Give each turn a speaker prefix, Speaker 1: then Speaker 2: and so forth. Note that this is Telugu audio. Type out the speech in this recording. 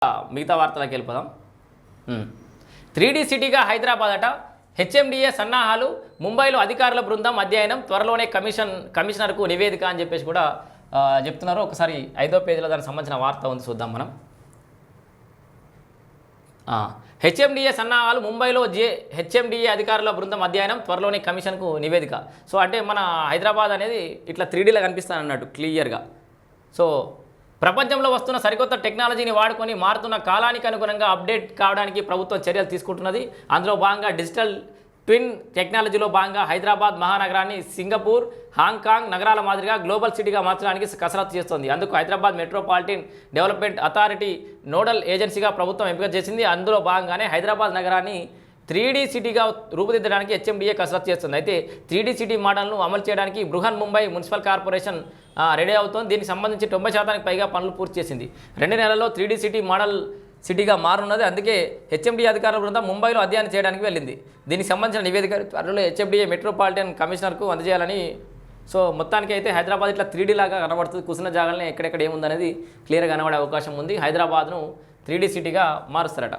Speaker 1: మిగతా వార్తలకు వెళ్ళిపోదాం. 3D సిటీగా హైదరాబాద్ అట. హెచ్ఎండిఏ సన్నాహాలు, ముంబైలో అధికారుల బృందం అధ్యయనం, త్వరలోనే కమిషనర్కు నివేదిక అని చెప్పేసి కూడా చెప్తున్నారు. ఒకసారి 5వ పేజీలో దానికి సంబంధించిన వార్త ఉంది, చూద్దాం మనం. హెచ్ఎండిఏ సన్నాహాలు, ముంబైలో హెచ్ఎండిఏ అధికారుల బృందం అధ్యయనం, త్వరలోనే కమిషన్కు నివేదిక. సో అంటే మన హైదరాబాద్ అనేది ఇట్లా 3Dలో కనిపిస్తాను అన్నట్టు క్లియర్గా. సో ప్రపంచంలో వస్తున్న సరికొత్త టెక్నాలజీని వాడుకొని మారుతున్న కాలానికి అనుగుణంగా అప్డేట్ కావడానికి ప్రభుత్వం చర్యలు తీసుకుంటున్నది. అందులో భాగంగా డిజిటల్ ట్విన్ టెక్నాలజీలో భాగంగా హైదరాబాద్ మహానగరాన్ని సింగపూర్, హాంకాంగ్ నగరాల మాదిరిగా గ్లోబల్ సిటీగా మార్చడానికి కసరత్తు చేస్తోంది. అందుకు Hyderabad metropolitan development authority nodal ఏజెన్సీగా ప్రభుత్వం ఎంపిక చేసింది. అందులో భాగంగానే హైదరాబాద్ నగరాన్ని 3D సిటీగా రూపుదిద్దడానికి హెచ్ఎండిఏ కసరత్తు చేస్తుంది. అయితే 3D సిటీ మోడల్ను అమలు చేయడానికి Brihan Mumbai municipal corporation ready అవుతోంది. దీనికి సంబంధించి 90% పైగా పనులు పూర్తి చేసింది. 2 నెలల్లో 3D సిటీ మోడల్ సిటీగా మారనున్నది. అందుకే హెచ్ఎండిఏ అధికారుల బృందం ముంబైలో అధ్యయనం చేయడానికి వెళ్ళింది. దీనికి సంబంధించిన నివేదిక త్వరలో హెచ్ఎండిఏ మెట్రోపాలిటన్ కమిషనర్కు అందజేయాలని. సో మొత్తానికి అయితే హైదరాబాద్ ఇట్లా 3D లాగా కనబడుతుంది. కూర్చున్న జాగాలనే ఎక్కడెక్కడ ఏముందనేది క్లియర్గా కనబడే అవకాశం ఉంది. హైదరాబాద్ను 3D సిటీగా మారుస్తారట.